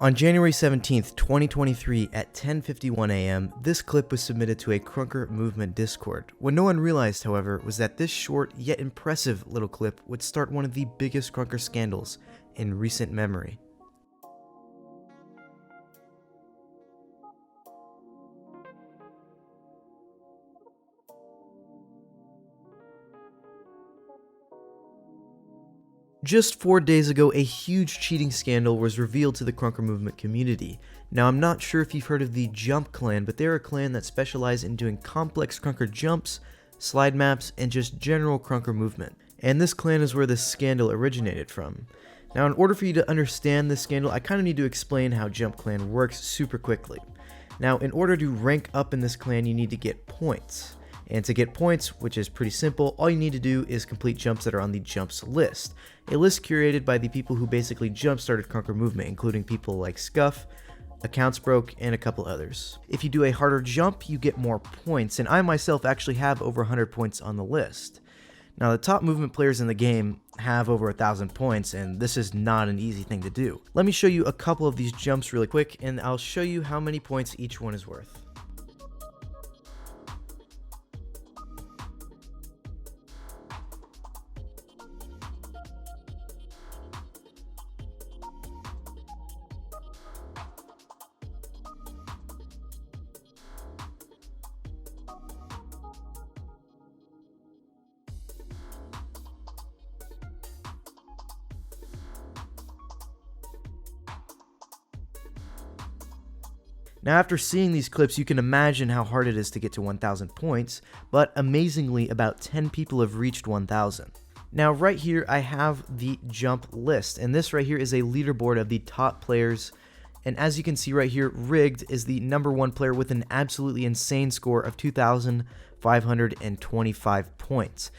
On January 17th, 2023 at 10:51 a.m., this clip was submitted to a Krunker movement Discord. What no one realized, however, was that this short yet impressive little clip would start one of the biggest Krunker scandals in recent memory. Just 4 days ago, a huge cheating scandal was revealed to the Krunker movement community. Now, I'm not sure if you've heard of the Jump clan, but they're a clan that specializes in doing complex Krunker jumps, slide maps, and just general Krunker movement. And this clan is where this scandal originated from. Now, in order for you to understand this scandal, I kind of need to explain how Jump clan works super quickly. Now, in order to rank up in this clan, you need to get points. And to get points, which is pretty simple, all you need to do is complete jumps that are on the jumps list. A list curated by the people who basically jump-started Krunker movement, including people like Scuff, Accounts Broke, and a couple others. If you do a harder jump, you get more points, and I myself actually have over 100 points on the list. Now, the top movement players in the game have over 1,000 points, and this is not an easy thing to do. Let me show you a couple of these jumps really quick, and I'll show you how many points each one is worth. Now, after seeing these clips, you can imagine how hard it is to get to 1,000 points, but amazingly, about 10 people have reached 1,000. Now, right here, I have the jump list, and this right here is a leaderboard of the top players. And as you can see right here, Rigged is the #1 player with an absolutely insane score of 2,525 points.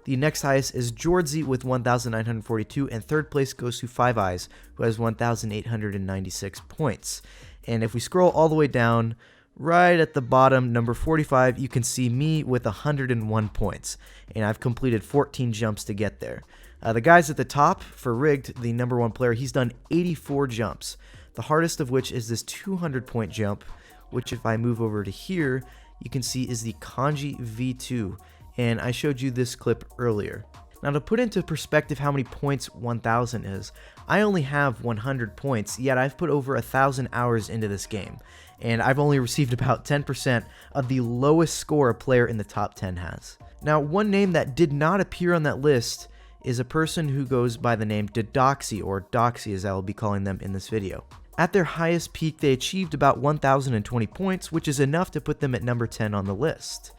The next highest is Georgie with 1,942, and third place goes to Five Eyes, who has 1,896 points. And if we scroll all the way down, right at the bottom, number 45, you can see me with 101 points. And I've completed 14 jumps to get there. The guys at the top, for Rigged, the #1 player, he's done 84 jumps. The hardest of which is this 200-point jump, which if I move over to here, you can see is the Kanji V2. And I showed you this clip earlier. Now, to put into perspective how many points 1,000 is, I only have 100 points, yet I've put over 1,000 hours into this game, and I've only received about 10% of the lowest score a player in the top 10 has. Now, one name that did not appear on that list is a person who goes by the name Doxy, or Doxy as I will be calling them in this video. At their highest peak, they achieved about 1,020 points, which is enough to put them at number 10 on the list.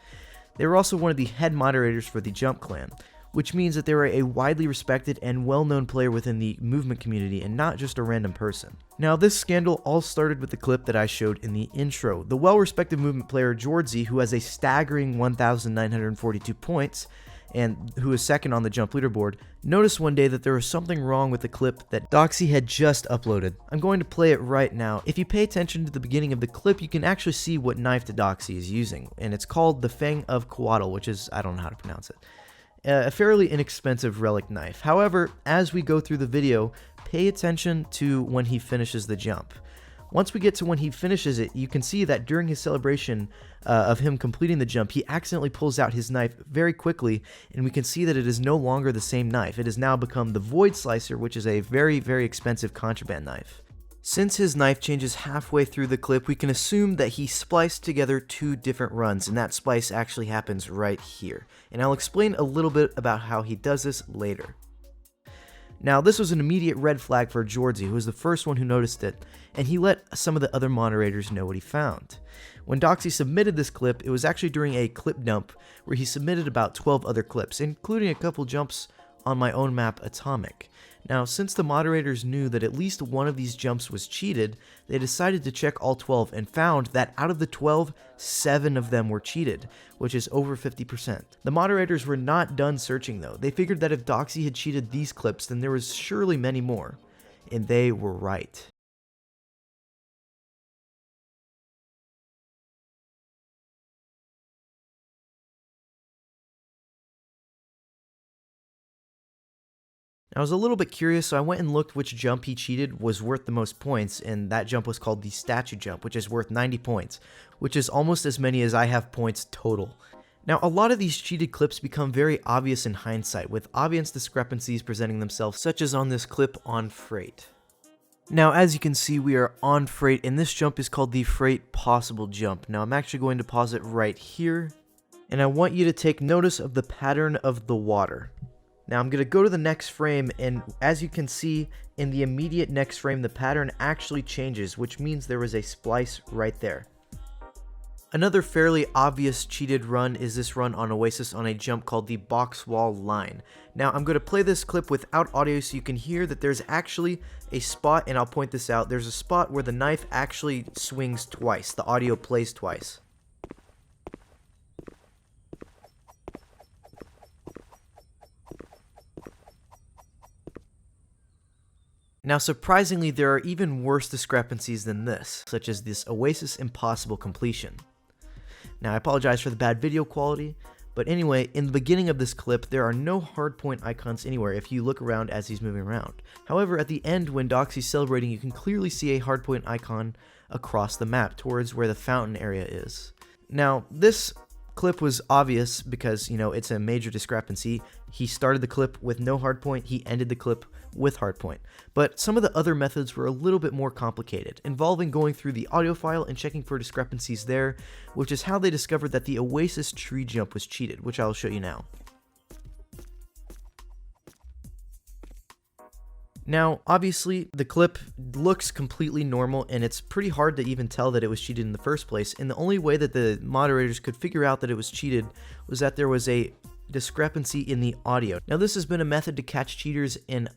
They were also one of the head moderators for the Jump clan, which means that they were a widely respected and well-known player within the movement community and not just a random person. Now, this scandal all started with the clip that I showed in the intro. The well-respected movement player Georgie, who has a staggering 1,942 points, and who is second on the Jump leaderboard, noticed one day that there was something wrong with the clip that Doxy had just uploaded. I'm going to play it right now. If you pay attention to the beginning of the clip, you can actually see what knife Doxy is using, and it's called the Fang of Coatl, which is, I don't know how to pronounce it. A fairly inexpensive relic knife. However, as we go through the video, pay attention to when he finishes the jump. Once we get to when he finishes it, you can see that during his celebration of him completing the jump, he accidentally pulls out his knife very quickly, and we can see that it is no longer the same knife. It has now become the Void Slicer, which is a very, very expensive contraband knife. Since his knife changes halfway through the clip, we can assume that he spliced together 2 different runs, and that splice actually happens right here. And I'll explain a little bit about how he does this later. Now, this was an immediate red flag for Georgie, who was the first one who noticed it, and he let some of the other moderators know what he found. When Doxy submitted this clip, it was actually during a clip dump where he submitted about 12 other clips, including a couple jumps on my own map, Atomic. Now, since the moderators knew that at least one of these jumps was cheated, they decided to check all 12 and found that out of the 12, 7 of them were cheated, which is over 50%. The moderators were not done searching though. They figured that if Doxy had cheated these clips, then there was surely many more. And they were right. I was a little bit curious, so I went and looked which jump he cheated was worth the most points, and that jump was called the statue jump, which is worth 90 points, which is almost as many as I have points total. Now, a lot of these cheated clips become very obvious in hindsight, with obvious discrepancies presenting themselves, such as on this clip on Freight. Now, as you can see, we are on Freight, and this jump is called the Freight Possible Jump. Now, I'm actually going to pause it right here, and I want you to take notice of the pattern of the water. Now, I'm going to go to the next frame, and as you can see, in the immediate next frame, the pattern actually changes, which means there was a splice right there. Another fairly obvious cheated run is this run on Oasis on a jump called the box wall line. Now, I'm going to play this clip without audio so you can hear that there's actually a spot, and I'll point this out. There's a spot where the knife actually swings twice. The audio plays twice. Now, surprisingly, there are even worse discrepancies than this, such as this Oasis impossible completion. Now, I apologize for the bad video quality, but anyway, in the beginning of this clip, there are no hardpoint icons anywhere if you look around as he's moving around. However, at the end, when Doxy's celebrating, you can clearly see a hardpoint icon across the map towards where the fountain area is. Now, this clip was obvious because, it's a major discrepancy. He started the clip with no hardpoint, he ended the clip with hardpoint. But some of the other methods were a little bit more complicated, involving going through the audio file and checking for discrepancies there, which is how they discovered that the Oasis tree jump was cheated, which I'll show you now. Now, obviously, the clip looks completely normal, and it's pretty hard to even tell that it was cheated in the first place, and the only way that the moderators could figure out that it was cheated was that there was a discrepancy in the audio. Now, this has been a method to catch cheaters in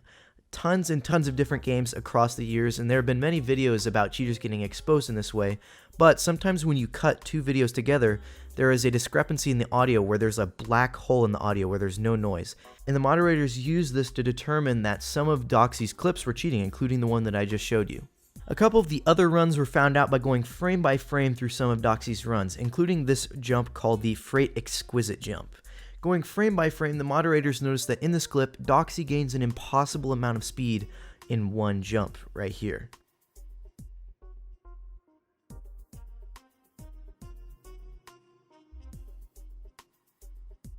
tons and tons of different games across the years, and there have been many videos about cheaters getting exposed in this way, but sometimes when you cut two videos together, there is a discrepancy in the audio where there's a black hole in the audio where there's no noise. And the moderators use this to determine that some of Doxy's clips were cheating, including the one that I just showed you. A couple of the other runs were found out by going frame by frame through some of Doxy's runs, including this jump called the Freight Exquisite Jump. Going frame by frame, the moderators noticed that in this clip, Doxy gains an impossible amount of speed in one jump right here.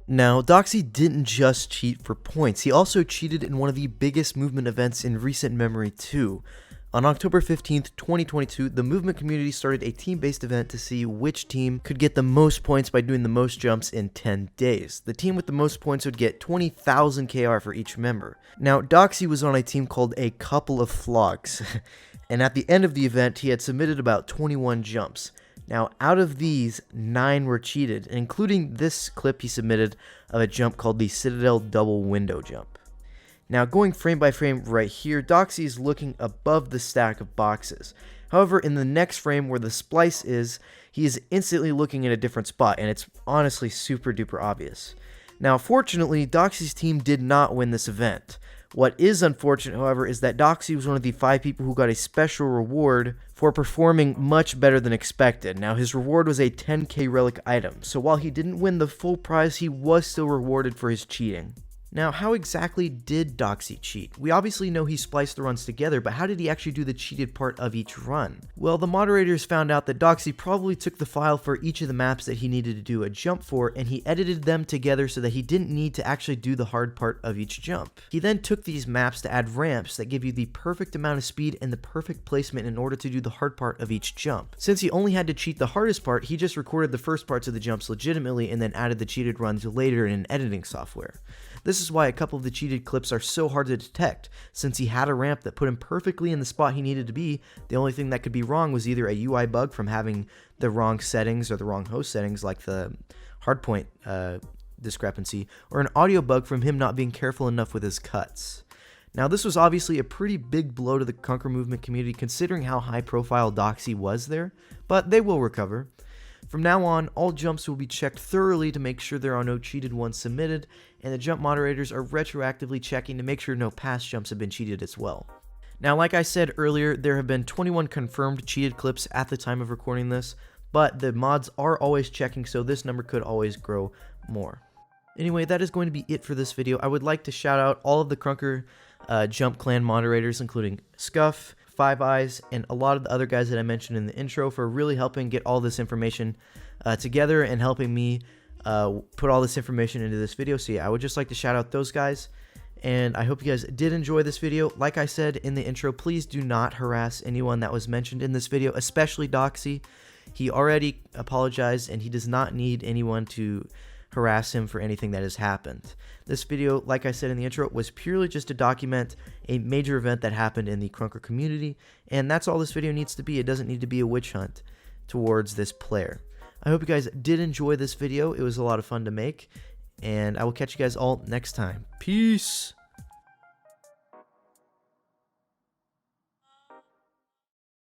Now, Doxy didn't just cheat for points, he also cheated in one of the biggest movement events in recent memory too. On October 15th, 2022, the movement community started a team-based event to see which team could get the most points by doing the most jumps in 10 days. The team with the most points would get 20,000 KR for each member. Now, Doxy was on a team called a Couple of Flogs, and at the end of the event, he had submitted about 21 jumps. Now, out of these, 9 were cheated, including this clip he submitted of a jump called the Citadel Double Window Jump. Now, going frame by frame right here, Doxy is looking above the stack of boxes. However, in the next frame where the splice is, he is instantly looking in a different spot, and it's honestly super duper obvious. Now, fortunately, Doxy's team did not win this event. What is unfortunate, however, is that Doxy was one of the 5 people who got a special reward for performing much better than expected. Now, his reward was a 10k relic item, so while he didn't win the full prize, he was still rewarded for his cheating. Now, how exactly did Doxy cheat? We obviously know he spliced the runs together, but how did he actually do the cheated part of each run? Well, the moderators found out that Doxy probably took the file for each of the maps that he needed to do a jump for, and he edited them together so that he didn't need to actually do the hard part of each jump. He then took these maps to add ramps that give you the perfect amount of speed and the perfect placement in order to do the hard part of each jump. Since he only had to cheat the hardest part, he just recorded the first parts of the jumps legitimately and then added the cheated runs later in editing software. This is why a couple of the cheated clips are so hard to detect, since he had a ramp that put him perfectly in the spot he needed to be. The only thing that could be wrong was either a UI bug from having the wrong settings or the wrong host settings, like the hardpoint discrepancy, or an audio bug from him not being careful enough with his cuts. Now, this was obviously a pretty big blow to the Krunker movement community considering how high profile Doxy was there, but they will recover. From now on, all jumps will be checked thoroughly to make sure there are no cheated ones submitted, and the jump moderators are retroactively checking to make sure no past jumps have been cheated as well. Now, like I said earlier, there have been 21 confirmed cheated clips at the time of recording this, but the mods are always checking, so this number could always grow more. Anyway, that is going to be it for this video. I would like to shout out all of the Krunker Jump Clan moderators, including Scuff, Five Eyes, and a lot of the other guys that I mentioned in the intro for really helping get all this information together and helping me put all this information into this video. So yeah, I would just like to shout out those guys. And I hope you guys did enjoy this video. Like I said in the intro, please do not harass anyone that was mentioned in this video, especially Doxy. He already apologized and he does not need anyone to harass him for anything that has happened. This video, like I said in the intro, was purely just to document a major event that happened in the Krunker community, and that's all this video needs to be. It doesn't need to be a witch hunt towards this player. I hope you guys did enjoy this video. It was a lot of fun to make, and I will catch you guys all next time. Peace!